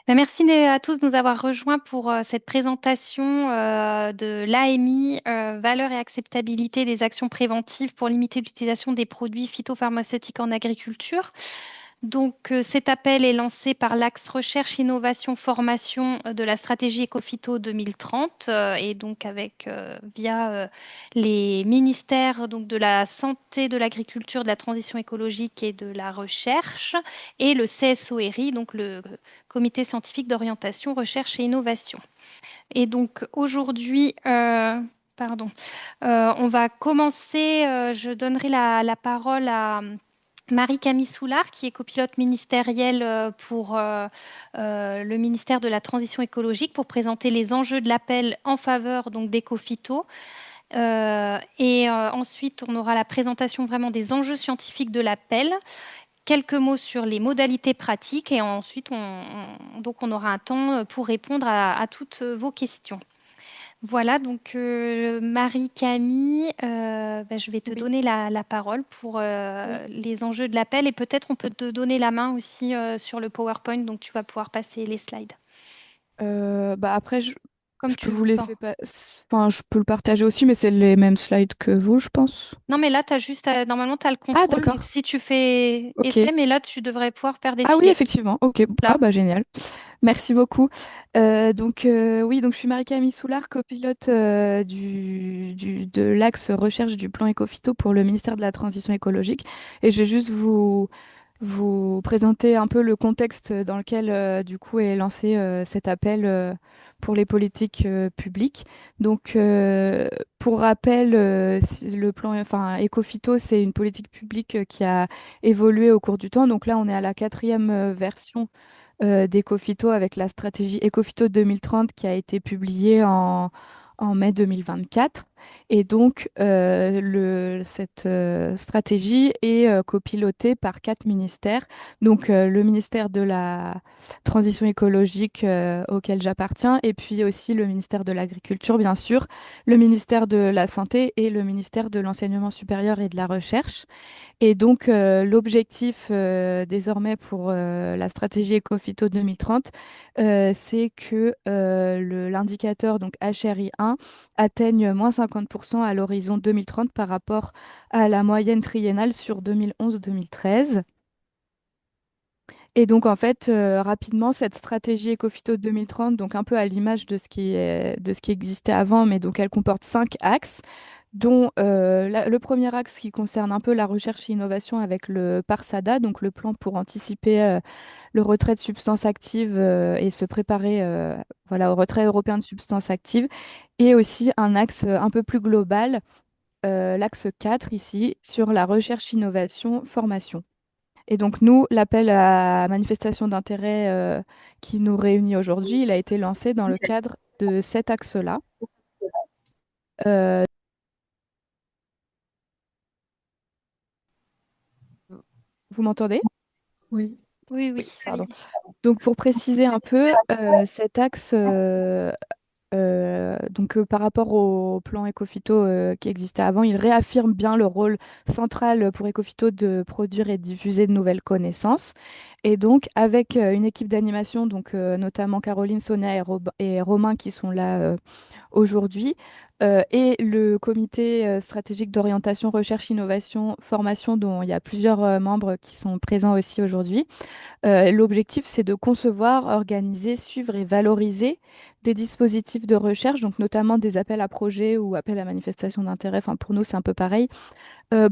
Merci à tous de nous avoir rejoints pour cette présentation de l'AMI, valeur et acceptabilité des actions préventives pour limiter l'utilisation des produits phytopharmaceutiques en agriculture. Donc, cet appel est lancé par l'axe recherche, innovation, formation de la stratégie Ecophyto 2030 et donc via les ministères donc, de la santé, de l'agriculture, de la transition écologique et de la recherche et le CSORI, donc le Comité scientifique d'orientation, recherche et innovation. Et donc aujourd'hui, on va commencer. Je donnerai la parole à Marie-Camille Soulard, qui est copilote ministérielle pour le ministère de la Transition écologique, pour présenter les enjeux de l'appel en faveur donc d'Ecophyto. Ensuite, on aura la présentation vraiment des enjeux scientifiques de l'appel, quelques mots sur les modalités pratiques et ensuite donc on aura un temps pour répondre à toutes vos questions. Voilà, donc Marie-Camille, je vais te Oui. donner la parole pour Oui. les enjeux de l'appel et peut-être on peut te donner la main aussi sur le PowerPoint, donc tu vas pouvoir passer les slides Après, comme je peux tu vous veux. laisser Enfin, je peux le partager aussi, mais c'est les mêmes slides que vous, je pense. Non, mais là, tu as juste, normalement, tu as le Ah, contrôle, donc d'accord. si tu fais Ok. essai, mais là, tu devrais pouvoir faire Ah oui, défiler. effectivement. Ok. Ah Là. bah génial. Merci beaucoup. Oui, donc je suis Marie-Camille Soulard, copilote de l'axe recherche du plan Ecophyto pour le ministère de la Transition écologique. Et je vais juste vous présenter un peu le contexte dans lequel du coup est lancé cet appel pour les politiques publiques. Donc, pour rappel, le plan, enfin, Ecophyto, c'est une politique publique qui a évolué au cours du temps. Donc là, on est à la quatrième version d'Ecophyto avec la stratégie Ecophyto 2030 qui a été publiée en mai 2024. Et donc, cette stratégie est copilotée par quatre ministères. Donc, le ministère de la Transition écologique auquel j'appartiens, et puis aussi le ministère de l'Agriculture, bien sûr, le ministère de la Santé et le ministère de l'Enseignement supérieur et de la Recherche. Et donc, l'objectif désormais pour la stratégie Ecophyto 2030, c'est que l'indicateur donc HRI1 atteigne moins 50% à l'horizon 2030 par rapport à la moyenne triennale sur 2011-2013. Et donc, en fait, rapidement, cette stratégie Ecophyto 2030, donc un peu à l'image de ce qui existait avant, mais donc elle comporte cinq axes dont le premier axe qui concerne un peu la recherche et innovation avec le PARSADA, donc le plan pour anticiper le retrait de substances actives et se préparer voilà, au retrait européen de substances actives, et aussi un axe un peu plus global, l'axe 4 ici, sur la recherche, innovation, formation. Et donc nous, l'appel à manifestation d'intérêt qui nous réunit aujourd'hui, il a été lancé dans le cadre de cet axe-là. Euh, Vous m'entendez? Oui, oui. Oui, pardon. Donc pour préciser un peu, cet axe, par rapport au plan Ecophyto qui existait avant, il réaffirme bien le rôle central pour Ecophyto de produire et diffuser de nouvelles connaissances. Et donc avec une équipe d'animation, notamment Caroline, Sonia et Romain qui sont là aujourd'hui, et le comité stratégique d'orientation, recherche, innovation, formation, dont il y a plusieurs membres qui sont présents aussi aujourd'hui. L'objectif, c'est de concevoir, organiser, suivre et valoriser des dispositifs de recherche, donc notamment des appels à projets ou appels à manifestation d'intérêt, enfin pour nous c'est un peu pareil,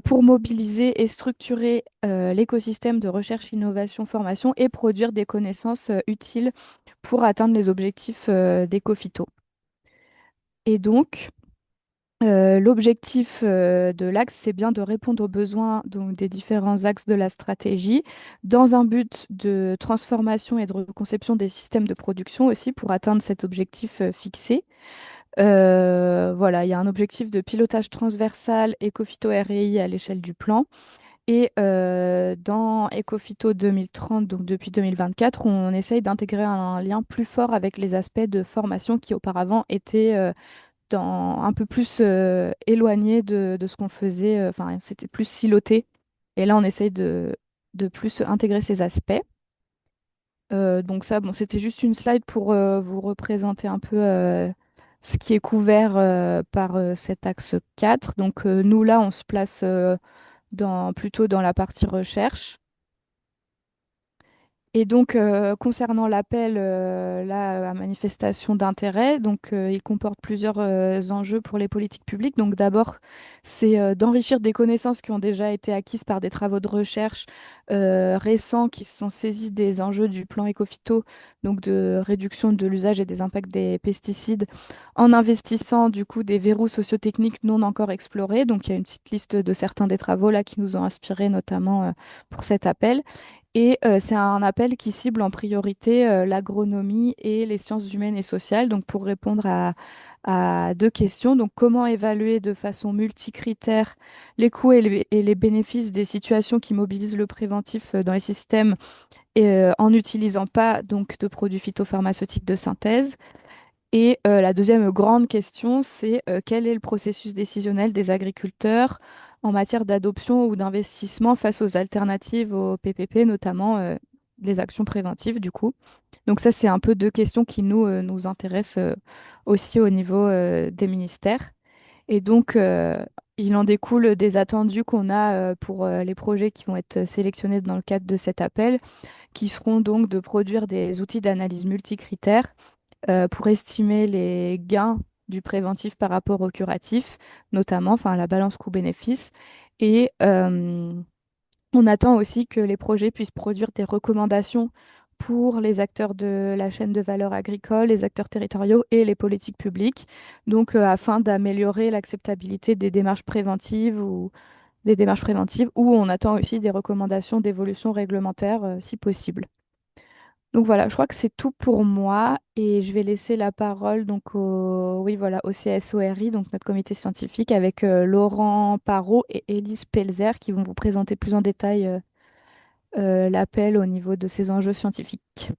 pour mobiliser et structurer l'écosystème de recherche, innovation, formation et produire des connaissances utiles pour atteindre les objectifs d'Ecophyto. Et donc, l'objectif de l'axe, c'est bien de répondre aux besoins donc, des différents axes de la stratégie dans un but de transformation et de reconception des systèmes de production aussi pour atteindre cet objectif fixé. Voilà, il y a un objectif de pilotage transversal Ecophyto REI à l'échelle du plan. Et dans Ecophyto 2030, donc depuis 2024, on essaye d'intégrer un lien plus fort avec les aspects de formation qui auparavant étaient un peu plus éloigné de ce qu'on faisait, enfin, c'était plus siloté. Et là, on essaye de plus intégrer ces aspects. Donc ça, bon, c'était juste une slide pour vous représenter un peu ce qui est couvert par cet axe 4. Donc nous, là, on se place plutôt dans la partie recherche. Et donc, concernant l'appel là, à manifestation d'intérêt, donc il comporte plusieurs enjeux pour les politiques publiques. Donc, d'abord, c'est d'enrichir des connaissances qui ont déjà été acquises par des travaux de recherche récents qui se sont saisis des enjeux du plan Écophyto, donc de réduction de l'usage et des impacts des pesticides, en investissant du coup des verrous sociotechniques non encore explorés. Donc, il y a une petite liste de certains des travaux là qui nous ont inspirés, notamment pour cet appel. Et c'est un appel qui cible en priorité l'agronomie et les sciences humaines et sociales. Donc pour répondre à deux questions, donc comment évaluer de façon multicritère les coûts et les bénéfices des situations qui mobilisent le préventif dans les systèmes et, en n'utilisant pas donc de produits phytopharmaceutiques de synthèse. Et la deuxième grande question, c'est quel est le processus décisionnel des agriculteurs en matière d'adoption ou d'investissement face aux alternatives au PPP, notamment les actions préventives du coup. Donc ça, c'est un peu deux questions qui nous intéressent aussi au niveau des ministères. Et donc, il en découle des attendus qu'on a pour les projets qui vont être sélectionnés dans le cadre de cet appel, qui seront donc de produire des outils d'analyse multicritères pour estimer les gains du préventif par rapport au curatif, notamment, enfin la balance coût-bénéfice. Et on attend aussi que les projets puissent produire des recommandations pour les acteurs de la chaîne de valeur agricole, les acteurs territoriaux et les politiques publiques, donc afin d'améliorer l'acceptabilité des démarches préventives ou des démarches préventives, où on attend aussi des recommandations d'évolution réglementaire si possible. Donc voilà, je crois que c'est tout pour moi et je vais laisser la parole donc oui, voilà, au CSORI, donc notre comité scientifique, avec Laurent Parot et Élise Pelzer qui vont vous présenter plus en détail l'appel au niveau de ces enjeux scientifiques.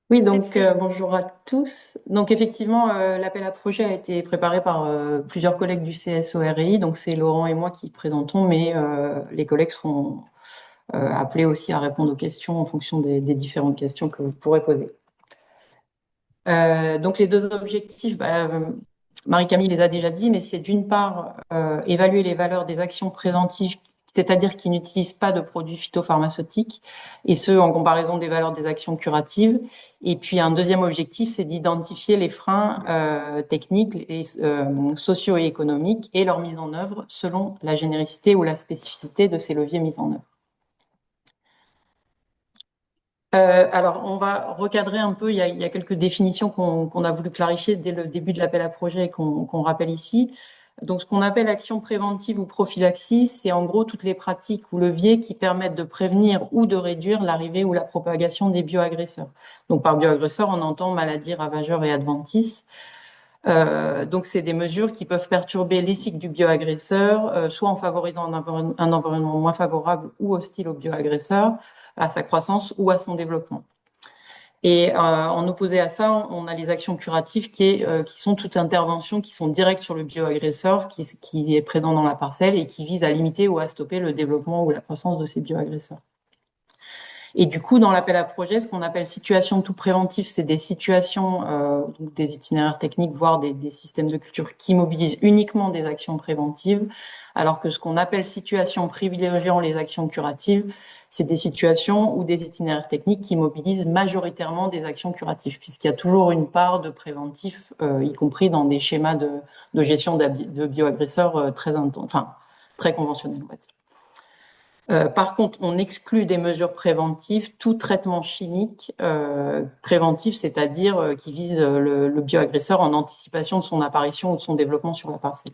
Oui, donc bonjour à tous. Donc effectivement, l'appel à projet a été préparé par plusieurs collègues du CSORI. Donc c'est Laurent et moi qui présentons, mais les collègues seront appelés aussi à répondre aux questions en fonction des différentes questions que vous pourrez poser. Donc les deux objectifs, Marie-Camille les a déjà dit, mais c'est d'une part évaluer les valeurs des actions préventives, c'est-à-dire qui n'utilisent pas de produits phytopharmaceutiques, et ce en comparaison des valeurs des actions curatives. Et puis un deuxième objectif, c'est d'identifier les freins techniques et socio et économiques et leur mise en œuvre selon la généricité ou la spécificité de ces leviers mis en œuvre. Alors, on va recadrer un peu. Il y a quelques définitions qu'on a voulu clarifier dès le début de l'appel à projet et qu'on rappelle ici. Donc, ce qu'on appelle action préventive ou prophylaxie, c'est en gros toutes les pratiques ou leviers qui permettent de prévenir ou de réduire l'arrivée ou la propagation des bioagresseurs. Donc, par bioagresseurs, on entend maladies ravageurs et adventices. Donc, c'est des mesures qui peuvent perturber les cycles du bioagresseur, soit en favorisant un environnement moins favorable ou hostile au bioagresseur, à sa croissance ou à son développement. Et en opposé à ça, on a les actions curatives qui sont toute intervention qui sont directes sur le bioagresseur qui est présent dans la parcelle et qui visent à limiter ou à stopper le développement ou la croissance de ces bioagresseurs. Et du coup, dans l'appel à projet, ce qu'on appelle situation tout préventif, c'est des situations, donc des itinéraires techniques, voire des systèmes de culture qui mobilisent uniquement des actions préventives, alors que ce qu'on appelle situation privilégiant les actions curatives, c'est des situations ou des itinéraires techniques qui mobilisent majoritairement des actions curatives, puisqu'il y a toujours une part de préventif, y compris dans des schémas de gestion de bioagresseurs très conventionnels, on va dire. Par contre, on exclut des mesures préventives tout traitement chimique préventif, c'est-à-dire qui vise le bioagresseur en anticipation de son apparition ou de son développement sur la parcelle.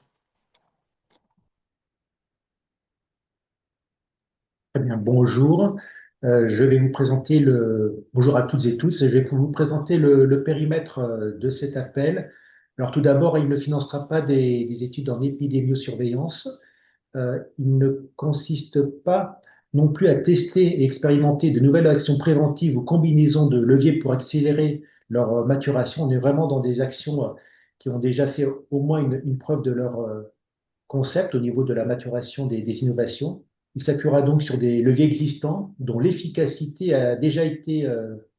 Très bien, bonjour. Je vais vous présenter bonjour à toutes et tous. Je vais vous présenter le périmètre de cet appel. Alors tout d'abord, il ne financera pas des études en épidémiosurveillance. Il ne consiste pas non plus à tester et expérimenter de nouvelles actions préventives ou combinaisons de leviers pour accélérer leur maturation. On est vraiment dans des actions qui ont déjà fait au moins une preuve de leur concept au niveau de la maturation des innovations. Il s'appuiera donc sur des leviers existants dont l'efficacité a déjà été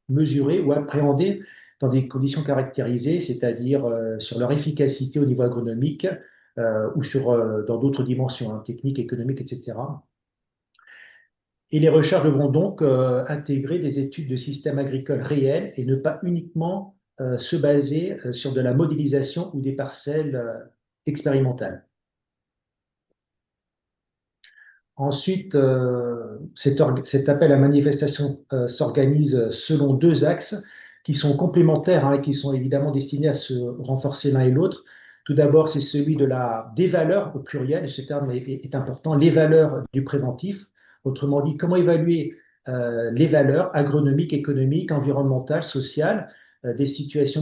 mesurée ou appréhendée dans des conditions caractérisées, c'est-à-dire sur leur efficacité au niveau agronomique ou dans d'autres dimensions, hein, techniques, économiques, etc. Et les recherches devront donc intégrer des études de systèmes agricoles réels et ne pas uniquement se baser sur de la modélisation ou des parcelles expérimentales. Ensuite, cet appel à manifestation s'organise selon deux axes qui sont complémentaires, hein, et qui sont évidemment destinés à se renforcer l'un et l'autre. Tout d'abord, c'est celui des valeurs au pluriel, et ce terme est important, les valeurs du préventif. Autrement dit, comment évaluer les valeurs agronomiques, économiques, environnementales, sociales, des situations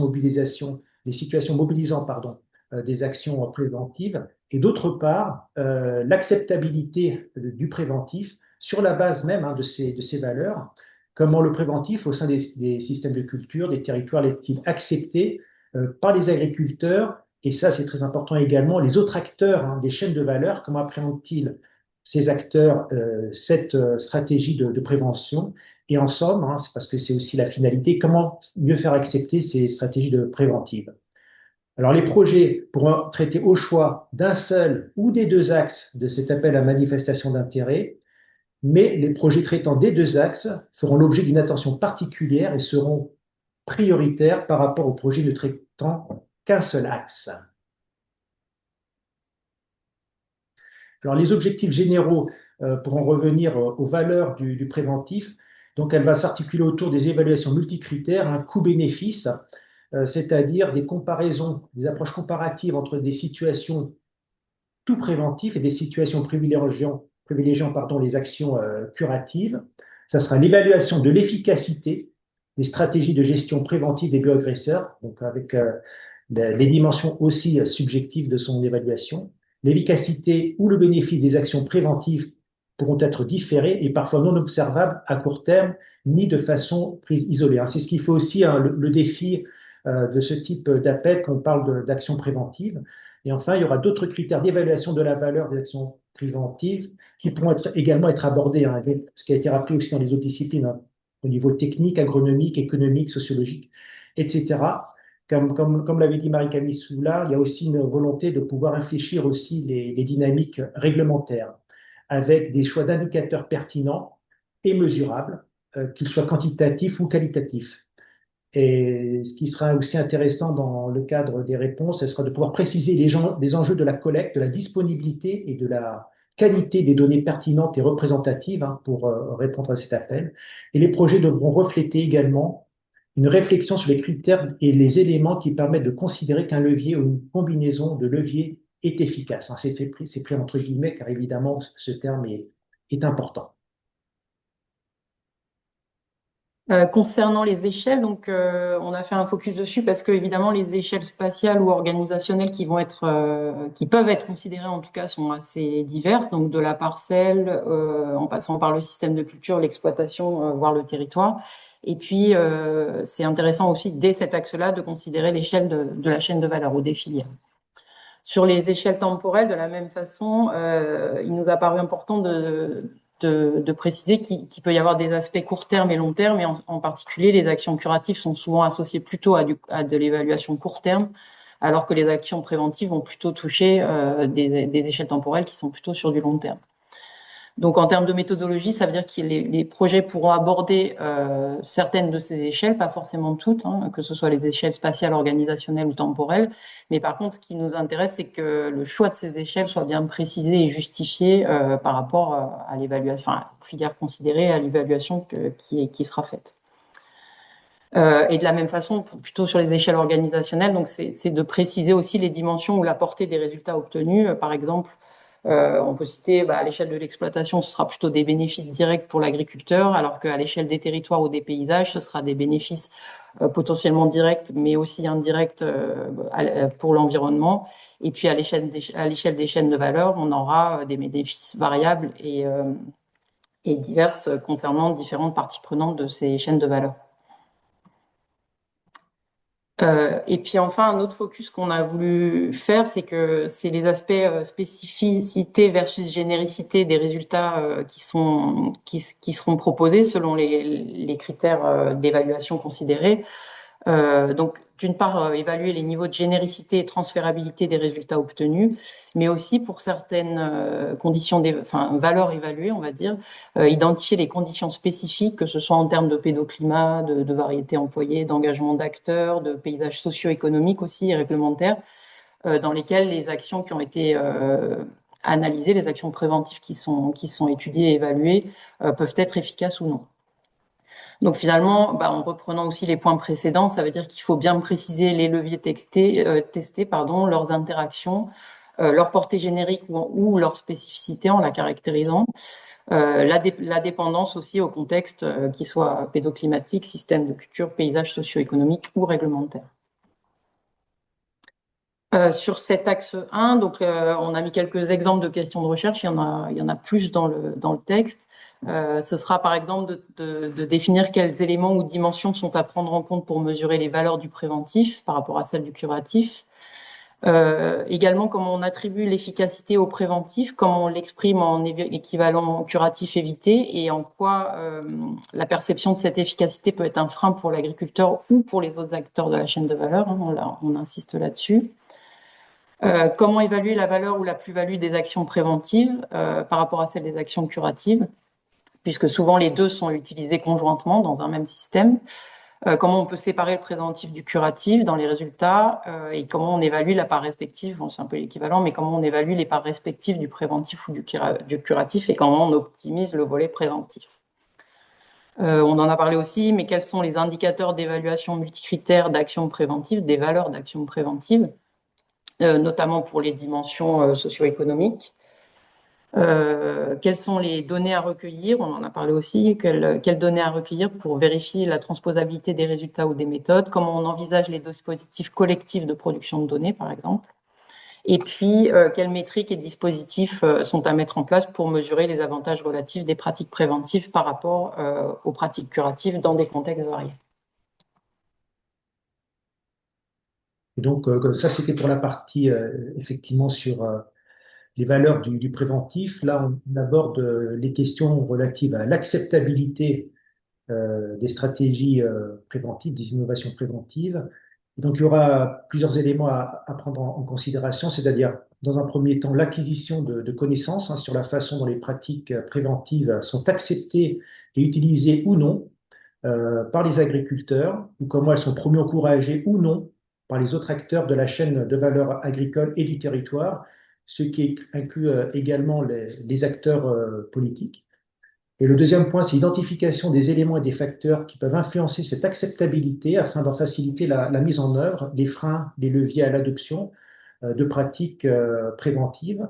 mobilisant, pardon, des actions préventives, et d'autre part, l'acceptabilité du préventif sur la base même, hein, de ces valeurs. Comment le préventif au sein des systèmes de culture, des territoires, est-il accepté par les agriculteurs, et ça c'est très important également, les autres acteurs, hein, des chaînes de valeur, comment appréhendent-ils ces acteurs cette stratégie de prévention? Et en somme, hein, c'est parce que c'est aussi la finalité, comment mieux faire accepter ces stratégies de préventive? Alors, les projets pourront traiter au choix d'un seul ou des deux axes de cet appel à manifestation d'intérêt, mais les projets traitant des deux axes feront l'objet d'une attention particulière et seront prioritaires par rapport aux projets ne traitant qu'un seul axe. Alors, les objectifs généraux pourront revenir aux valeurs du préventif. Donc, elle va s'articuler autour des évaluations multicritères, un coût-bénéfice, c'est-à-dire des comparaisons, des approches comparatives entre des situations tout préventif et des situations privilégiant les actions curatives. Ça sera l'évaluation de l'efficacité des stratégies de gestion préventive des bioagresseurs, donc avec les dimensions aussi subjectives de son évaluation. L'efficacité ou le bénéfice des actions préventives pourront être différés et parfois non observables à court terme, ni de façon prise isolée. C'est ce qui fait aussi, hein, le défi de ce type d'appel quand on parle d'actions préventives. Et enfin, il y aura d'autres critères d'évaluation de la valeur des actions préventives qui pourront également être abordés, hein, ce qui a été rappelé aussi dans les autres disciplines, hein, au niveau technique, agronomique, économique, sociologique, etc. Comme l'avait dit Marie-Camille Soula, il y a aussi une volonté de pouvoir réfléchir aussi les dynamiques réglementaires avec des choix d'indicateurs pertinents et mesurables, qu'ils soient quantitatifs ou qualitatifs. Et ce qui sera aussi intéressant dans le cadre des réponses, ce sera de pouvoir préciser les enjeux de la collecte, de la disponibilité et de la qualité des données pertinentes et représentatives, hein, pour répondre à cet appel. Et les projets devront refléter également une réflexion sur les critères et les éléments qui permettent de considérer qu'un levier ou une combinaison de leviers est efficace. C'est pris entre guillemets, car évidemment ce terme est important. Concernant les échelles, donc on a fait un focus dessus parce que évidemment les échelles spatiales ou organisationnelles qui peuvent être considérées en tout cas sont assez diverses, donc de la parcelle en passant par le système de culture, l'exploitation, voire le territoire. Et puis c'est intéressant aussi dès cet axe-là de considérer l'échelle de la chaîne de valeur ou des filières. Sur les échelles temporelles, de la même façon, il nous a paru important de préciser qu'il peut y avoir des aspects court terme et long terme, et en particulier, les actions curatives sont souvent associées plutôt à de l'évaluation court terme, alors que les actions préventives vont plutôt toucher des échelles temporelles qui sont plutôt sur du long terme. Donc, en termes de méthodologie, ça veut dire que les projets pourront aborder certaines de ces échelles, pas forcément toutes, hein, que ce soit les échelles spatiales, organisationnelles ou temporelles. Mais par contre, ce qui nous intéresse, c'est que le choix de ces échelles soit bien précisé et justifié par rapport à l'évaluation, enfin, aux filières considérées, à l'évaluation qui sera faite. Et de la même façon, plutôt sur les échelles organisationnelles, donc c'est de préciser aussi les dimensions ou la portée des résultats obtenus. Par exemple, on peut citer à l'échelle de l'exploitation, ce sera plutôt des bénéfices directs pour l'agriculteur, alors qu'à l'échelle des territoires ou des paysages, ce sera des bénéfices potentiellement directs, mais aussi indirects pour l'environnement. Et puis à l'échelle des chaînes de valeur, on aura des bénéfices variables et diverses concernant différentes parties prenantes de ces chaînes de valeur. Et puis enfin, un autre focus qu'on a voulu faire, c'est que c'est les aspects spécificité versus généricité des résultats qui seront proposés selon les critères d'évaluation considérés. Donc, d'une part, évaluer les niveaux de généricité et transférabilité des résultats obtenus, mais aussi pour certaines conditions, valeurs évaluées, on va dire, identifier les conditions spécifiques, que ce soit en termes de pédoclimat, de variété employée, d'engagement d'acteurs, de paysages socio-économiques aussi et réglementaires, dans lesquels les actions qui ont été analysées, les actions préventives qui sont étudiées et évaluées, peuvent être efficaces ou non. Donc finalement, en reprenant aussi les points précédents, ça veut dire qu'il faut bien préciser les leviers testés, leurs interactions, leur portée générique ou leur spécificité en la caractérisant, la dépendance aussi au contexte qui soit pédoclimatique, système de culture, paysage socio-économique ou réglementaire. Sur cet axe 1, donc on a mis quelques exemples de questions de recherche, il y en a plus dans le texte. Ce sera par exemple de définir quels éléments ou dimensions sont à prendre en compte pour mesurer les valeurs du préventif par rapport à celles du curatif. Également, comment on attribue l'efficacité au préventif, comment on l'exprime en équivalent curatif évité, et en quoi la perception de cette efficacité peut être un frein pour l'agriculteur ou pour les autres acteurs de la chaîne de valeur, on insiste là-dessus. Comment évaluer la valeur ou la plus-value des actions préventives par rapport à celle des actions curatives, puisque souvent les deux sont utilisés conjointement dans un même système. Comment on peut séparer le préventif du curatif dans les résultats et comment on évalue la part respective, c'est un peu l'équivalent, mais comment on évalue les parts respectives du préventif ou du curatif et comment on optimise le volet préventif. On en a parlé aussi, mais quels sont les indicateurs d'évaluation multicritères d'actions préventives, des valeurs d'actions préventives, notamment pour les dimensions socio-économiques. Quelles sont les données à recueillir? On en a parlé aussi. Quelles données à recueillir pour vérifier la transposabilité des résultats ou des méthodes? Comment on envisage les dispositifs collectifs de production de données, par exemple? Et puis, quelles métriques et dispositifs sont à mettre en place pour mesurer les avantages relatifs des pratiques préventives par rapport aux pratiques curatives dans des contextes variés? Et donc, ça, c'était pour la partie, effectivement, sur les valeurs du préventif. Là, on aborde les questions relatives à l'acceptabilité des stratégies préventives, des innovations préventives. Et donc, il y aura plusieurs éléments à prendre en considération, c'est-à-dire, dans un premier temps, l'acquisition de connaissances sur la façon dont les pratiques préventives sont acceptées et utilisées ou non par les agriculteurs, ou comment elles sont promues, encouragées ou non par les autres acteurs de la chaîne de valeur agricole et du territoire, ce qui inclut également les acteurs politiques. Et le deuxième point, c'est l'identification des éléments et des facteurs qui peuvent influencer cette acceptabilité afin d'en faciliter la mise en œuvre, les freins, les leviers à l'adoption de pratiques préventives.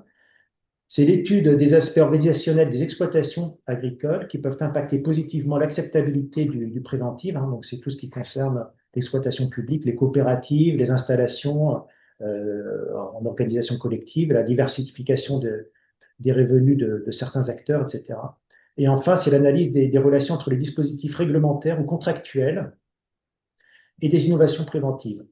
C'est l'étude des aspects organisationnels des exploitations agricoles qui peuvent impacter positivement l'acceptabilité du préventif. Donc, c'est tout ce qui concerne l'exploitation publique, les coopératives, les installations en organisation collective, la diversification des revenus de certains acteurs, etc. Et enfin, c'est l'analyse des relations entre les dispositifs réglementaires ou contractuels et des innovations préventives.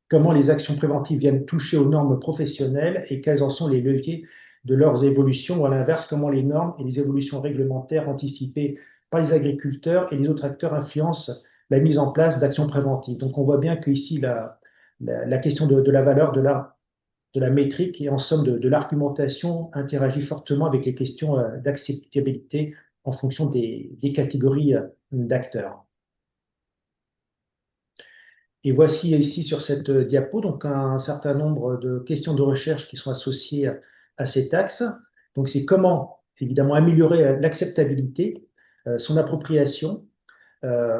Comment les actions préventives viennent toucher aux normes professionnelles et quels en sont les leviers de leurs évolutions, ou à l'inverse, comment les normes et les évolutions réglementaires anticipées par les agriculteurs et les autres acteurs influencent la mise en place d'actions préventives. Donc on voit bien qu'ici, la question de la valeur, de la métrique et en somme de l'argumentation interagit fortement avec les questions d'acceptabilité en fonction des catégories d'acteurs. Et voici ici sur cette diapo donc un certain nombre de questions de recherche qui sont associées à cet axe. Donc c'est comment évidemment améliorer l'acceptabilité, son appropriation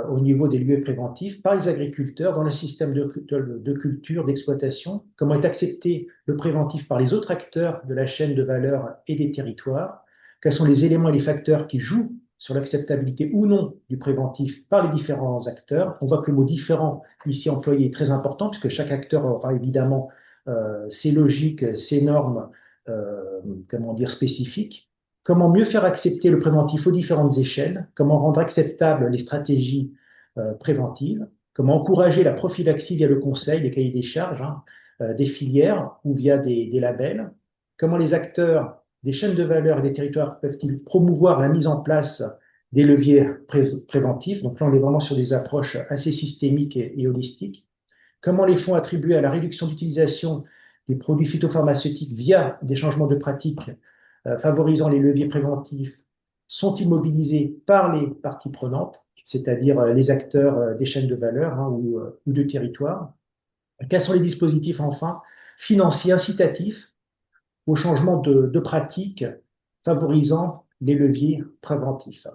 au niveau des lieux préventifs par les agriculteurs dans le système de culture, d'exploitation, comment est accepté le préventif par les autres acteurs de la chaîne de valeur et des territoires, quels sont les éléments et les facteurs qui jouent sur l'acceptabilité ou non du préventif par les différents acteurs. On voit que le mot différent ici employé est très important puisque chaque acteur aura évidemment ses logiques, ses normes, comment dire, spécifiques. Comment mieux faire accepter le préventif aux différentes échelles, comment rendre acceptables les stratégies préventives, Comment encourager la prophylaxie via le conseil, les cahiers des charges, hein, des filières ou via des labels. Comment les acteurs des chaînes de valeur et des territoires peuvent-ils promouvoir la mise en place des leviers préventifs. Donc là, on est vraiment sur des approches assez systémiques et holistiques. Comment les fonds attribués à la réduction d'utilisation des produits phytopharmaceutiques via des changements de pratiques favorisant les leviers préventifs sont-ils mobilisés par les parties prenantes, c'est-à-dire les acteurs des chaînes de valeur, hein, ou de territoire. Quels sont les dispositifs, enfin, financiers incitatifs au changement de pratiques favorisant les leviers préventifs?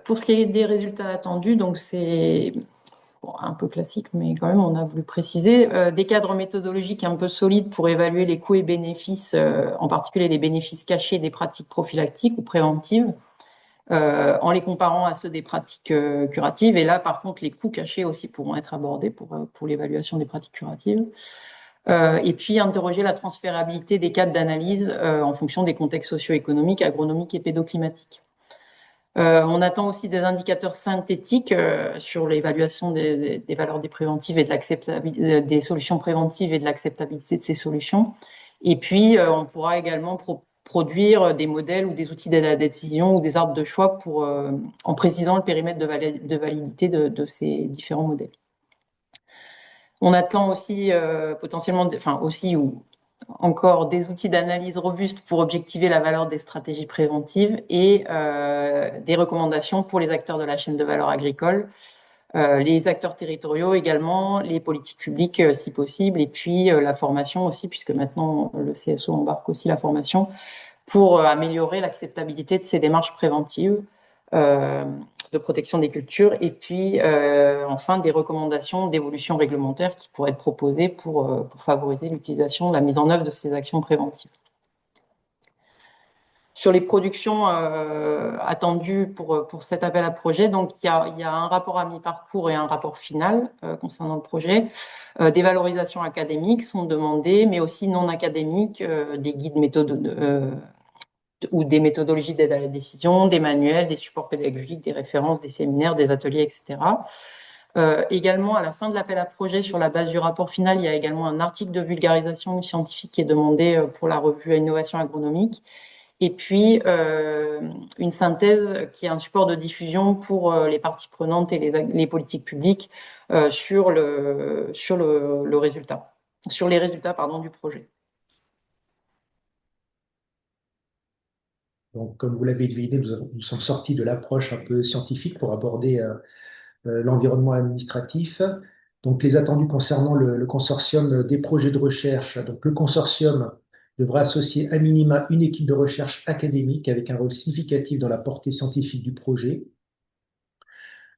Pour ce qui est des résultats attendus, donc c'est bon, un peu classique, mais quand même, on a voulu préciser des cadres méthodologiques un peu solides pour évaluer les coûts et bénéfices, en particulier les bénéfices cachés des pratiques prophylactiques ou préventives, en les comparant à ceux des pratiques curatives. Et là, par contre, les coûts cachés aussi pourront être abordés pour l'évaluation des pratiques curatives. Et puis interroger la transférabilité des cadres d'analyse en fonction des contextes socio-économiques, agronomiques et pédoclimatiques. On attend aussi des indicateurs synthétiques sur l'évaluation des valeurs des préventives et de des solutions préventives et de l'acceptabilité de ces solutions. Et puis, on pourra également produire des modèles ou des outils d'aide à la décision ou des arbres de choix en précisant le périmètre de validité de ces différents modèles. On attend aussi potentiellement, enfin aussi ou encore des outils d'analyse robustes pour objectiver la valeur des stratégies préventives et des recommandations pour les acteurs de la chaîne de valeur agricole, les acteurs territoriaux également, les politiques publiques si possible, et puis la formation aussi, puisque maintenant le CSO embarque aussi la formation, pour améliorer l'acceptabilité de ces démarches préventives de protection des cultures, et puis enfin des recommandations d'évolution réglementaire qui pourraient être proposées pour favoriser l'utilisation, la mise en œuvre de ces actions préventives. Sur les productions attendues pour cet appel à projet, donc il y a un rapport à mi-parcours et un rapport final concernant le projet. Des valorisations académiques sont demandées, mais aussi non académiques, des guides ou des méthodologies d'aide à la décision, des manuels, des supports pédagogiques, des références, des séminaires, des ateliers, etc. Également, à la fin de l'appel à projet, sur la base du rapport final, il y a également un article de vulgarisation scientifique qui est demandé pour la revue à innovation agronomique. Et puis, une synthèse qui est un support de diffusion pour les parties prenantes et les politiques publiques sur le résultat, sur les résultats, pardon, du projet. Donc, comme vous l'avez deviné, nous sommes sortis de l'approche un peu scientifique pour aborder l'environnement administratif. Donc, les attendus concernant le consortium des projets de recherche. Donc, le consortium devra associer à minima une équipe de recherche académique avec un rôle significatif dans la portée scientifique du projet.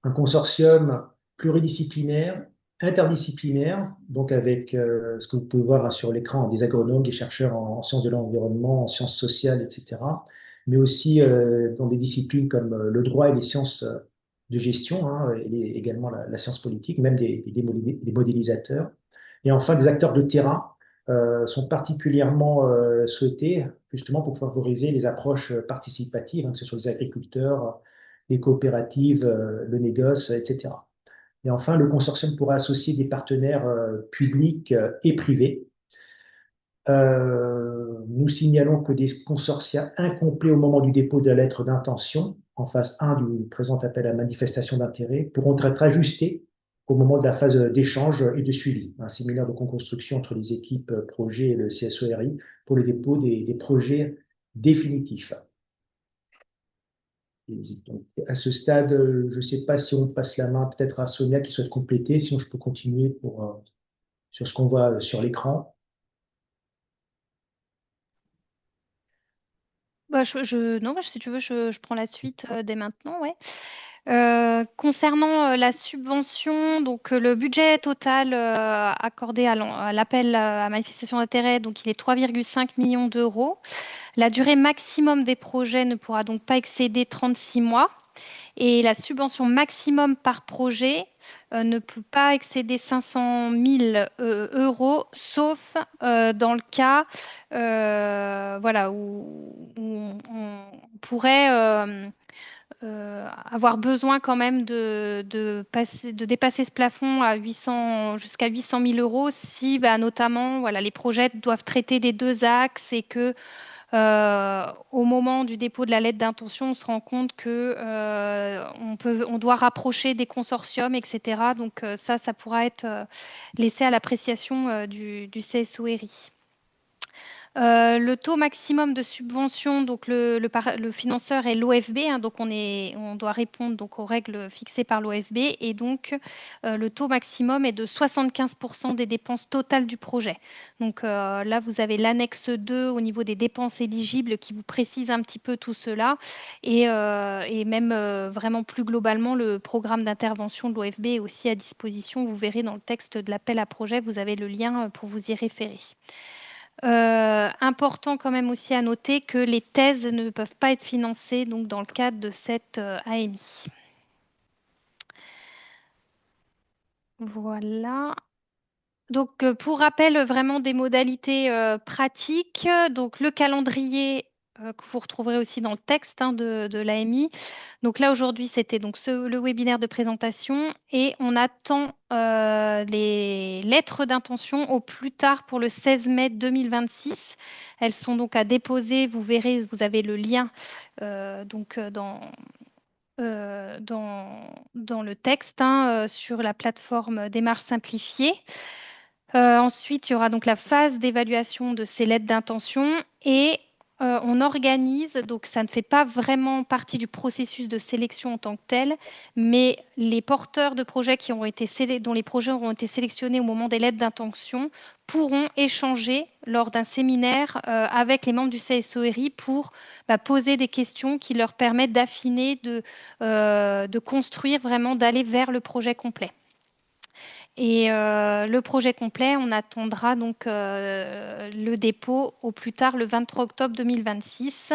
Un consortium pluridisciplinaire, interdisciplinaire, donc avec ce que vous pouvez voir, hein, sur l'écran, des agronomes, des chercheurs en sciences de l'environnement, en sciences sociales, etc., mais aussi dans des disciplines comme le droit et les sciences de gestion, hein, et également la science politique, même des modélisateurs. Et enfin, des acteurs de terrain sont particulièrement souhaités justement pour favoriser les approches participatives, hein, que ce soit les agriculteurs, les coopératives, le négoce, etc. Et enfin, le consortium pourra associer des partenaires publics et privés. Nous signalons que des consortia incomplets au moment du dépôt de la lettre d'intention, en phase 1 du présent appel à manifestation d'intérêt, pourront être ajustés au moment de la phase d'échange et de suivi, un séminaire de co-construction entre les équipes projet et le CSORI pour le dépôt des projets définitifs. Donc, à ce stade, je ne sais pas si on passe la main peut-être à Sonia qui souhaite compléter, sinon je peux continuer sur ce qu'on voit sur l'écran. Bah, non, si tu veux, je prends la suite dès maintenant, ouais. Concernant la subvention, donc le budget total accordé à l'appel à manifestation d'intérêt, donc il est 3,5 millions d'euros. La durée maximum des projets ne pourra donc pas excéder 36 mois. Et la subvention maximum par projet ne peut pas excéder 500 000 euros, sauf dans le cas voilà, où on pourrait avoir besoin quand même de dépasser ce plafond à 800, jusqu'à 800 000 euros si bah, notamment voilà, les projets doivent traiter des deux axes et que au moment du dépôt de la lettre d'intention, on se rend compte que on doit rapprocher des consortiums, etc. Donc ça pourra être laissé à l'appréciation du CSORI. Le taux maximum de subvention, donc le financeur est l'OFB, hein, donc on doit répondre donc, aux règles fixées par l'OFB, et donc le taux maximum est de 75% des dépenses totales du projet. Donc là, vous avez l'annexe 2 au niveau des dépenses éligibles qui vous précise un petit peu tout cela, et même vraiment plus globalement, le programme d'intervention de l'OFB est aussi à disposition. Vous verrez dans le texte de l'appel à projet, vous avez le lien pour vous y référer. Important quand même aussi à noter que les thèses ne peuvent pas être financées donc, dans le cadre de cette AMI. Voilà. Donc, pour rappel vraiment des modalités pratiques, donc le calendrier que vous retrouverez aussi dans le texte de l'AMI. Donc là, aujourd'hui, c'était donc le webinaire de présentation et on attend les lettres d'intention au plus tard pour le 16 mai 2026. Elles sont donc à déposer. Vous verrez, vous avez le lien donc dans le texte sur la plateforme Démarche simplifiée. Ensuite, il y aura donc la phase d'évaluation de ces lettres d'intention et on organise, donc ça ne fait pas vraiment partie du processus de sélection en tant que tel, mais les porteurs de projets dont les projets auront été sélectionnés au moment des lettres d'intention pourront échanger lors d'un séminaire avec les membres du CSORI pour poser des questions qui leur permettent d'affiner, de construire vraiment, d'aller vers le projet complet. Et le projet complet, on attendra donc le dépôt au plus tard le 23 octobre 2026.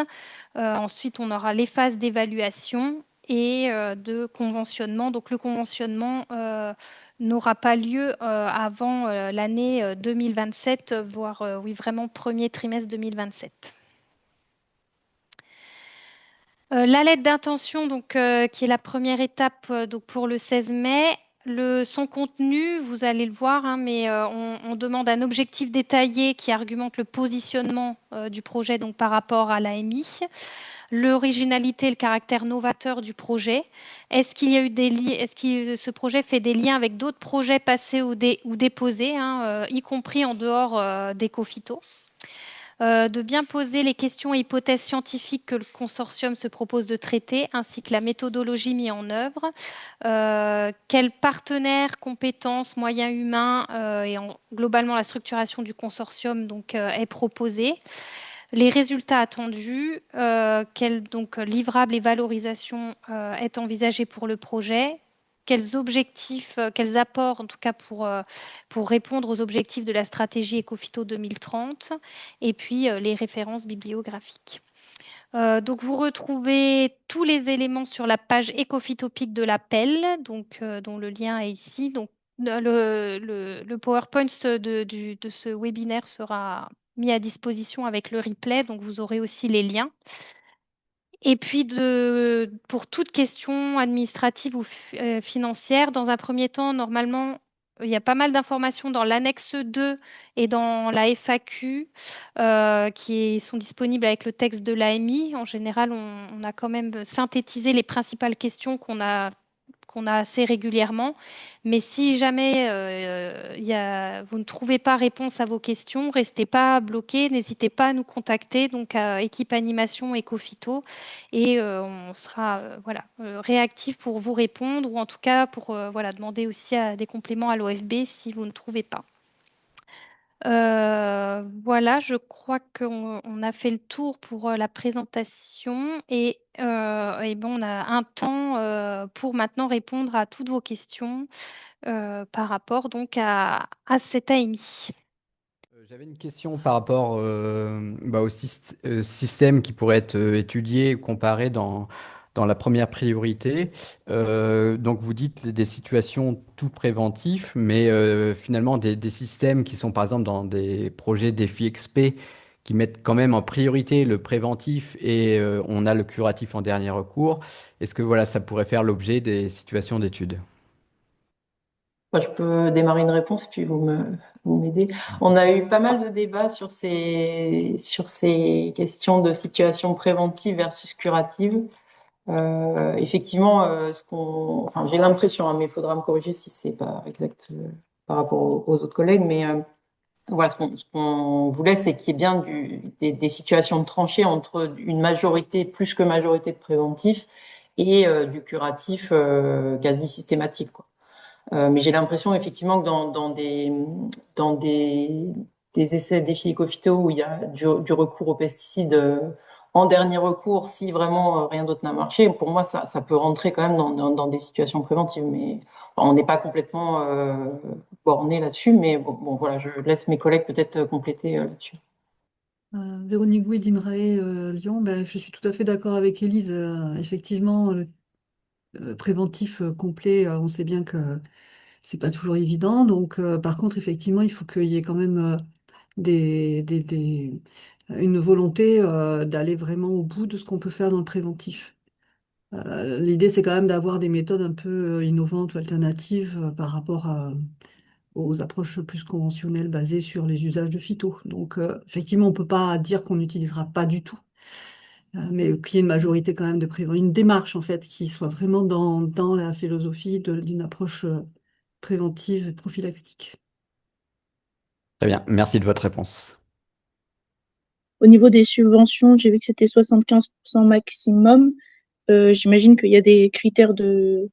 Ensuite, on aura les phases d'évaluation et de conventionnement. Donc le conventionnement n'aura pas lieu avant l'année 2027, voire oui, vraiment premier trimestre 2027. La lettre d'intention, donc, qui est la première étape donc pour le 16 mai. Son contenu, vous allez le voir, hein, mais on demande un objectif détaillé qui argumente le positionnement du projet donc, par rapport à l'AMI, l'originalité et le caractère novateur du projet. Est-ce qu'il y a eu est-ce que ce projet fait des liens avec d'autres projets passés ou déposés, hein, y compris en dehors d'Ecofito? De bien poser les questions et hypothèses scientifiques que le consortium se propose de traiter, ainsi que la méthodologie mise en œuvre. Quels partenaires, compétences, moyens humains et globalement la structuration du consortium donc, est proposée. Les résultats attendus, quels donc, livrables et valorisation est envisagé pour le projet. Quels objectifs, quels apports, en tout cas pour répondre aux objectifs de la stratégie Ecofito 2030, et puis les références bibliographiques. Donc, vous retrouvez tous les éléments sur la page Ecofitopic de l'appel, donc, dont le lien est ici. Donc, le PowerPoint de ce webinaire sera mis à disposition avec le replay, donc vous aurez aussi les liens. Et puis, pour toute question administrative ou financière, dans un premier temps, normalement, il y a pas mal d'informations dans l'annexe 2 et dans la FAQ qui sont disponibles avec le texte de l'AMI. En général, on a quand même synthétisé les principales questions qu'on a assez régulièrement. Mais si jamais vous ne trouvez pas réponse à vos questions, restez pas bloqués, n'hésitez pas à nous contacter, donc à équipe animation Ecofito, et on sera réactif pour vous répondre, ou en tout cas pour demander aussi des compléments à l'OFB si vous ne trouvez pas. Voilà, je crois qu'on a fait le tour pour la présentation et bon, on a un temps pour maintenant répondre à toutes vos questions par rapport donc à cette AMI. J'avais une question par rapport au système qui pourrait être étudié, comparé dans la première priorité. Donc vous dites des situations tout préventifs, mais finalement des systèmes qui sont par exemple dans des projets défis XP qui mettent quand même en priorité le préventif et on a le curatif en dernier recours. Est-ce que voilà, ça pourrait faire l'objet des situations d'études? Moi, je peux démarrer une réponse, puis vous m'aidez. On a eu pas mal de débats sur ces questions de situation préventive versus curative. Effectivement, enfin, j'ai l'impression, hein, mais il faudra me corriger si c'est pas exact par rapport aux autres collègues, mais voilà, ce qu'on voulait, c'est qu'il y ait bien des situations de tranchées entre une majorité, plus que majorité de préventif et du curatif quasi systématique, quoi. Mais j'ai l'impression effectivement que dans des essais défis éco-phyto où il y a du recours aux pesticides en dernier recours, si vraiment rien d'autre n'a marché, pour moi ça peut rentrer quand même dans des situations préventives. Mais enfin, on n'est pas complètement borné là-dessus, mais bon, voilà, je laisse mes collègues peut-être compléter là-dessus. Véronique Gouy d'INRAE Lyon, ben, je suis tout à fait d'accord avec Élise. Effectivement, le préventif complet, on sait bien que c'est pas toujours évident. Donc, par contre, effectivement, il faut qu'il y ait quand même des, des- des- une volonté d'aller vraiment au bout de ce qu'on peut faire dans le préventif. L'idée, c'est quand même d'avoir des méthodes un peu innovantes ou alternatives par rapport aux approches plus conventionnelles basées sur les usages de phyto. Donc, effectivement, on peut pas dire qu'on n'utilisera pas du tout, mais qu'il y ait une majorité quand même de prévention, une démarche en fait qui soit vraiment dans la philosophie d'une approche préventive et prophylactique. Très bien, merci de votre réponse. Au niveau des subventions, j'ai vu que c'était 75% maximum. J'imagine qu'il y a des critères de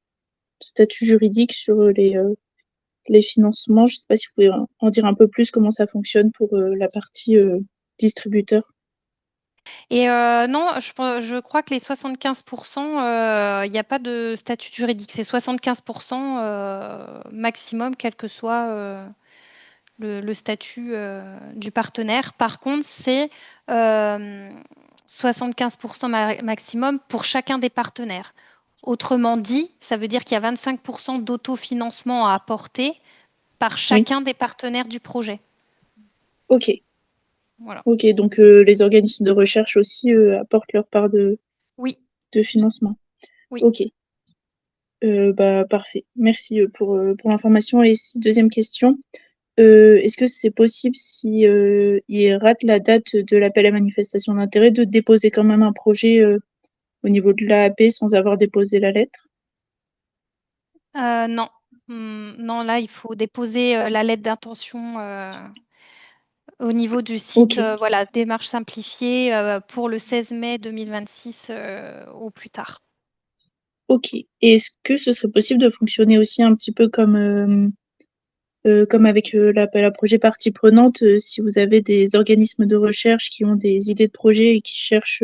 statut juridique sur les financements. Je ne sais pas si vous pouvez en dire un peu plus comment ça fonctionne pour la partie distributeur. Et non, je crois que les 75%, il n'y a pas de statut juridique. C'est 75% maximum, quel que soit le statut du partenaire. Par contre, c'est euh, 75% maximum pour chacun des partenaires. Autrement dit, ça veut dire qu'il y a 25% d'autofinancement à apporter par Oui, chacun des partenaires du projet. ok. Voilà. Ok, donc les organismes de recherche aussi apportent leur part Oui, de financement. oui. Ok, bah parfait. Merci pour l'information. Et si deuxième question, est-ce que c'est possible si il rate la date de l'appel à manifestation d'intérêt de déposer quand même un projet au niveau de l'AAP sans avoir déposé la lettre? Non. Non, là, il faut déposer la lettre d'intention au niveau du site. Ok, Voilà, démarche simplifiée pour le 16 mai 2026 au plus tard. ok. Et est-ce que ce serait possible de fonctionner aussi un petit peu comme avec l'appel à projet partie prenante, si vous avez des organismes de recherche qui ont des idées de projet et qui cherchent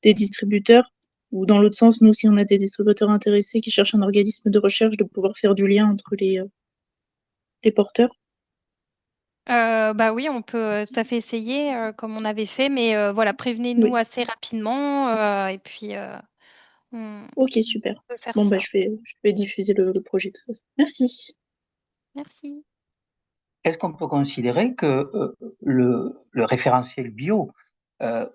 des distributeurs, ou dans l'autre sens, nous, si on a des distributeurs intéressés qui cherchent un organisme de recherche, de pouvoir faire du lien entre les porteurs. Bah oui, on peut tout à fait essayer comme on avait fait, mais voilà, prévenez-nous Oui, assez rapidement et puis on ok, super. peut faire Bon, bah, ça. je vais diffuser le projet de toute façon. Merci. Merci. Est-ce qu'on peut considérer que le référentiel bio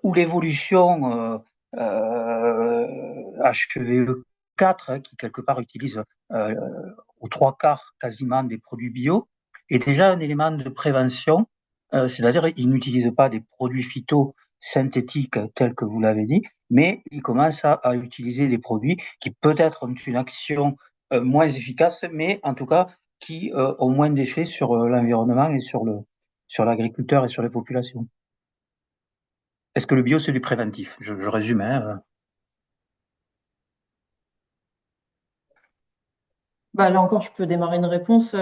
ou l'évolution HVE 4, hein, qui quelque part utilise aux trois quarts quasiment des produits bio, est déjà un élément de prévention, c'est-à-dire ils n'utilisent pas des produits phytosynthétiques tels que vous l'avez dit, mais ils commencent à utiliser des produits qui peut-être ont une action moins efficace, mais en tout cas qui ont moins d'effet sur l'environnement et sur l'agriculteur et sur les populations. Est-ce que le bio, c'est du préventif? Je résume, hein. Bah, là encore, je peux démarrer une réponse.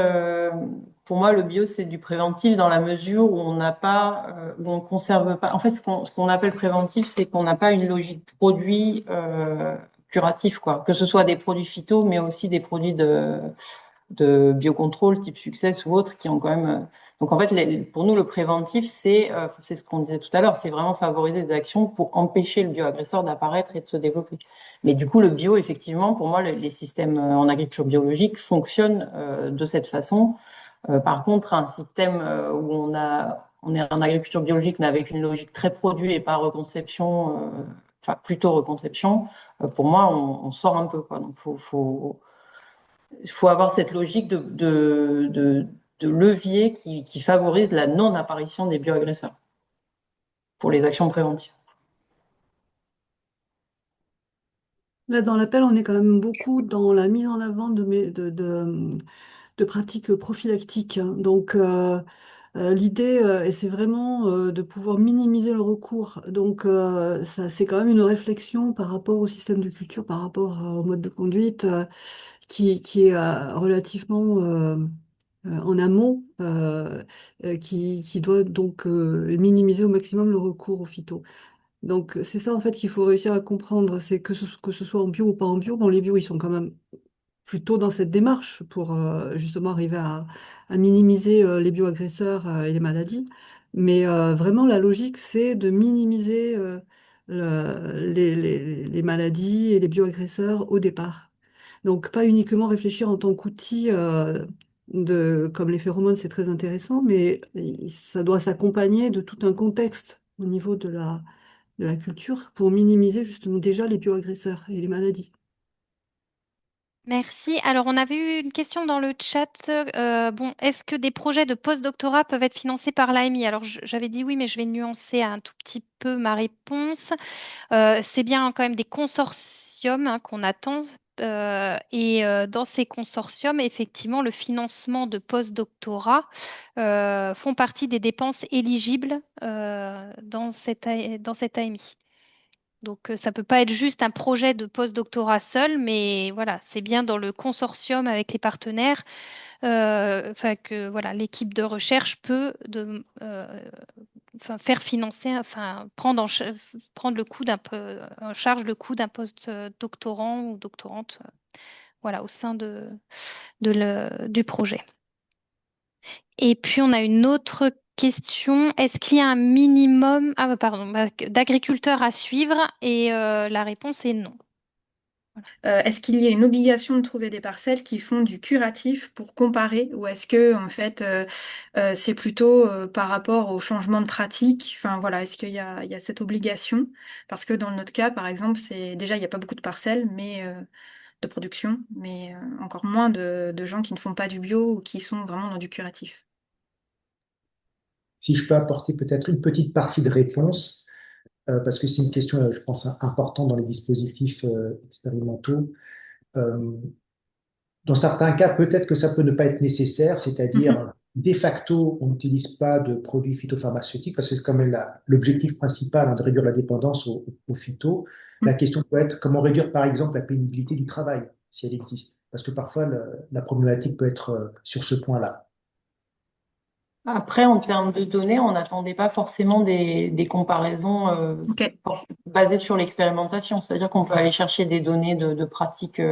Pour moi, le bio, c'est du préventif dans la mesure où on n'a pas, où on conserve pas. En fait, ce qu'on appelle préventif, c'est qu'on n'a pas une logique produit curatif, quoi. Que ce soit des produits phyto, mais aussi des produits de biocontrôle type Success ou autres qui ont quand même. Donc en fait, pour nous, le préventif, c'est ce qu'on disait tout à l'heure, c'est vraiment favoriser des actions pour empêcher le bioagresseur d'apparaître et de se développer. Mais du coup, le bio, effectivement, pour moi, les systèmes en agriculture biologique fonctionnent de cette façon. Par contre, un système où on a on est en agriculture biologique, mais avec une logique très produit et pas reconception, enfin plutôt reconception, pour moi, on sort un peu, quoi. Donc, faut avoir cette logique de levier qui favorise la non-apparition des bioagresseurs pour les actions préventives. Là, dans l'appel, on est quand même beaucoup dans la mise en avant de pratiques prophylactiques, hein. Donc, l'idée, et c'est vraiment de pouvoir minimiser le recours. Donc, ça, c'est quand même une réflexion par rapport au système de culture, par rapport au mode de conduite, qui est relativement en amont, qui doit donc minimiser au maximum le recours au phyto. Donc, c'est ça en fait qu'il faut réussir à comprendre, c'est que ce soit en bio ou pas en bio. Bon, les bio, ils sont quand même plutôt dans cette démarche pour justement arriver à minimiser les bioagresseurs et les maladies. Mais vraiment, la logique, c'est de minimiser les maladies et les bioagresseurs au départ. Donc, pas uniquement réfléchir en tant qu'outil comme les phéromones, c'est très intéressant, mais ça doit s'accompagner de tout un contexte au niveau de la culture pour minimiser justement déjà les bioagresseurs et les maladies. Merci. Alors, on avait eu une question dans le chat. Bon, est-ce que des projets de post-doctorat peuvent être financés par l'AMI? Alors, j'avais dit oui, mais je vais nuancer un tout petit peu ma réponse. C'est bien quand même des consortiums hein, qu'on attend. Dans ces consortiums, effectivement, le financement de post-doctorat font partie des dépenses éligibles dans cette AMI. Donc, ça ne peut pas être juste un projet de post-doctorat seul, mais voilà, c'est bien dans le consortium avec les partenaires, enfin, que voilà, l'équipe de recherche peut enfin, faire financer, enfin, prendre le coût en charge le coût d'un post-doctorant ou doctorante, voilà, au sein du projet. Et puis, on a une autre question. Est-ce qu'il y a un minimum d'agriculteurs à suivre? Et la réponse est non. Est-ce qu'il y a une obligation de trouver des parcelles qui font du curatif pour comparer ou est-ce que en fait c'est plutôt par rapport au changement de pratique? Enfin voilà, est-ce il y a cette obligation? Parce que dans notre cas, par exemple, c'est déjà il n'y a pas beaucoup de parcelles, mais de production, mais encore moins de gens qui ne font pas du bio ou qui sont vraiment dans du curatif. Si je peux apporter peut-être une petite partie de réponse, parce que c'est une question, je pense, importante dans les dispositifs expérimentaux. Euh, Dans certains cas, peut-être que ça peut ne pas être nécessaire, Mhm. c'est-à-dire, de facto, on n'utilise pas de produits phytopharmaceutiques parce que c'est quand même l'objectif principal hein, de réduire la dépendance aux phyto. La question peut être comment réduire, par exemple, la pénibilité du travail, si elle existe. Parce que parfois, la problématique peut être sur ce point-là. Après, en termes de données, on n'attendait pas forcément des comparaisons Ok. basées sur l'expérimentation. C'est-à-dire qu'on peut aller chercher des données de pratiques,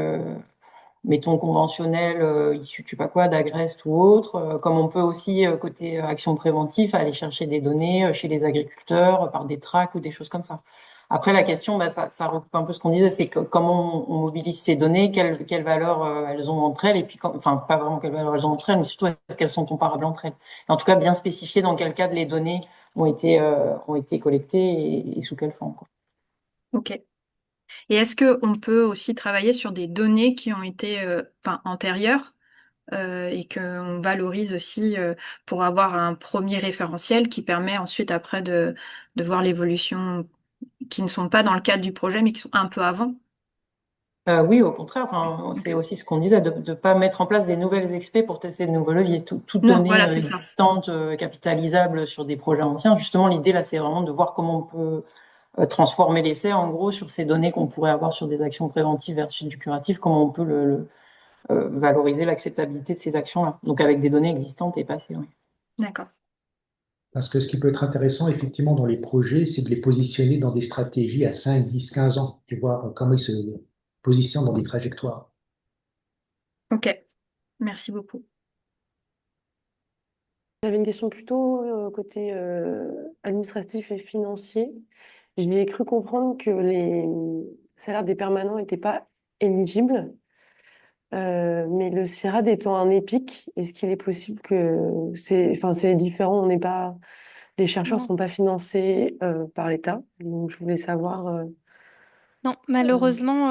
mettons, conventionnelles, issues, je sais pas quoi, d'Agreste ou autres, comme on peut aussi, côté action préventive, aller chercher des données chez les agriculteurs, par des tracts ou des choses comme ça. Après, la question, bah, ça recoupe un peu ce qu'on disait, c'est que comment on mobilise ces données, quelle valeur elles ont entre elles, et puis, enfin, pas vraiment quelle valeur elles ont entre elles, mais surtout, est-ce qu'elles sont comparables entre elles. Et en tout cas, bien spécifier dans quel cadre les données ont été collectées et sous quelle forme, quoi. Ok. Et est-ce que on peut aussi travailler sur des données qui ont été enfin antérieures et qu'on valorise aussi pour avoir un premier référentiel qui permet ensuite après de voir l'évolution qui ne sont pas dans le cadre du projet mais qui sont un peu avant. Oui, au contraire, enfin, Ok. c'est aussi ce qu'on disait, de ne pas mettre en place des nouvelles expés pour tester de nouveaux leviers. Toute Non, donnée voilà, c'est ça. existante, capitalisable sur des projets anciens. Justement, l'idée là, c'est vraiment de voir comment on peut transformer l'essai, en gros, sur ces données qu'on pourrait avoir sur des actions préventives versus du curatif, comment on peut valoriser l'acceptabilité de ces actions-là. Donc avec des données existantes et passées, oui. D'accord. Parce que ce qui peut être intéressant, effectivement, dans les projets, c'est de les positionner dans des stratégies à 5, 10, 15 ans, et voir comment ils se positionnent dans des trajectoires. Ok. Merci beaucoup. J'avais une question plutôt côté administratif et financier. J'ai cru comprendre que les salaires des permanents n'étaient pas éligibles, mais le CIRAD étant un EPIC, est-ce qu'il est possible que enfin, c'est différent, on n'est pas les chercheurs ne Non, sont pas financés par l'État. Donc, je voulais savoir. non, Euh, malheureusement,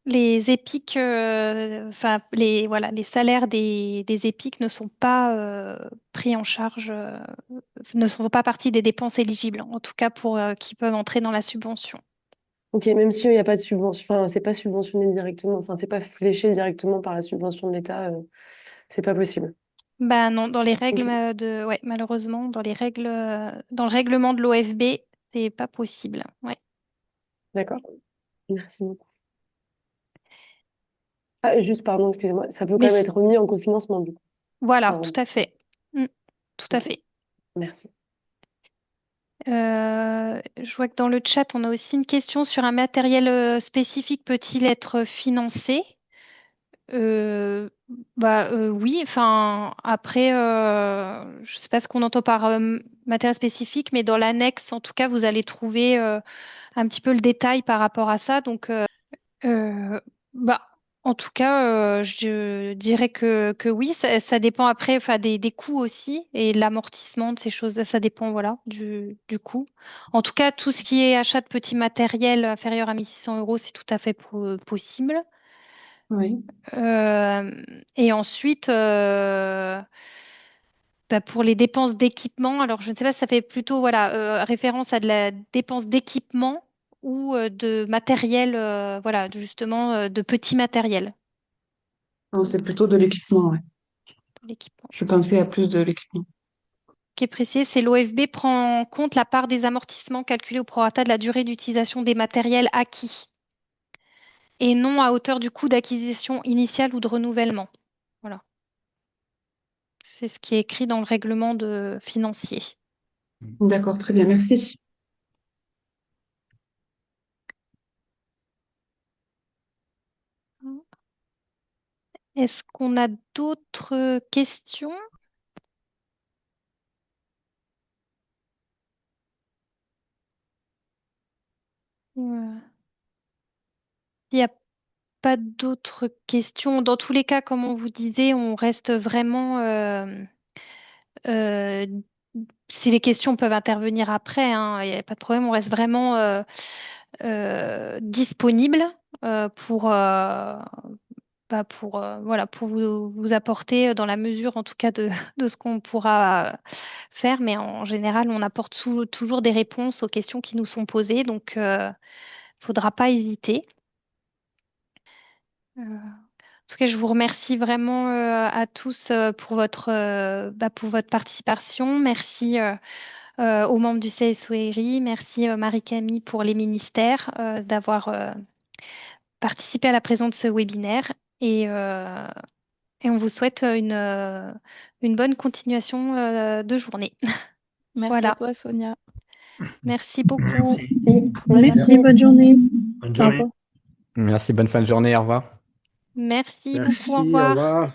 les EPIC, enfin les salaires des EPIC ne sont pas pris en charge, ne sont pas partie des dépenses éligibles, en tout cas pour qui peuvent entrer dans la subvention. ok, même s'il n'y a pas de subvention, enfin, c'est pas subventionné directement, enfin, c'est pas fléché directement par la subvention de l'État, c'est pas possible. Bah non, dans les règles Ok, ouais, malheureusement, dans les règles, dans le règlement de l'OFB, c'est pas possible. Ouais. d'accord. Merci beaucoup. Ah, et juste, pardon, excusez-moi, ça peut quand Mais même être remis en cofinancement, du coup. voilà, tout Enfin, à fait. Mm, tout à ok, fait. merci. Je vois que dans le chat, on a aussi une question sur un matériel spécifique peut-il être financé? Euh, oui, enfin après, je ne sais pas ce qu'on entend par matériel spécifique, mais dans l'annexe, en tout cas, vous allez trouver un petit peu le détail par rapport à ça. Donc, euh, bah, en tout cas, je dirais que oui, ça dépend après, enfin, des coûts aussi et de l'amortissement de ces choses. Ça dépend, voilà, du coût. En tout cas, tout ce qui est achat de petits matériels inférieur à 1 600 euros, c'est tout à fait possible. Oui. Euh, et ensuite, pour les dépenses d'équipement, alors je ne sais pas si ça fait plutôt voilà, référence à de la dépense d'équipement ou de matériel, voilà, justement, de petits matériels. Non, c'est plutôt de l'équipement, ouais. L'équipement. Je pensais à plus de l'équipement. Qui est précisé, c'est l'OFB prend en compte la part des amortissements calculés au prorata de la durée d'utilisation des matériels acquis et non à hauteur du coût d'acquisition initiale ou de renouvellement. Voilà, c'est ce qui est écrit dans le règlement de financier. D'accord, très bien, merci. Est-ce qu'on a d'autres questions? Il n'y a pas d'autres questions. Dans tous les cas, comme on vous disait, on reste vraiment euh, si les questions peuvent intervenir après, hein, il n'y a pas de problème, on reste vraiment disponible pour, voilà, pour vous apporter dans la mesure, en tout cas, de ce qu'on pourra faire. Mais en général, on apporte toujours des réponses aux questions qui nous sont posées, donc il ne faudra pas hésiter. En tout cas, je vous remercie vraiment à tous pour votre participation. Merci aux membres du CSORI. Merci Marie-Camille pour les ministères d'avoir participé à la présence de ce webinaire. Et on vous souhaite une bonne continuation de journée. Merci à Voilà. toi, Sonia. Merci beaucoup. Merci. Merci, Merci. bonne journée. Bonne Au journée. revoir. Merci, bonne fin de journée, au revoir. Merci beaucoup. Au Merci, au revoir. revoir.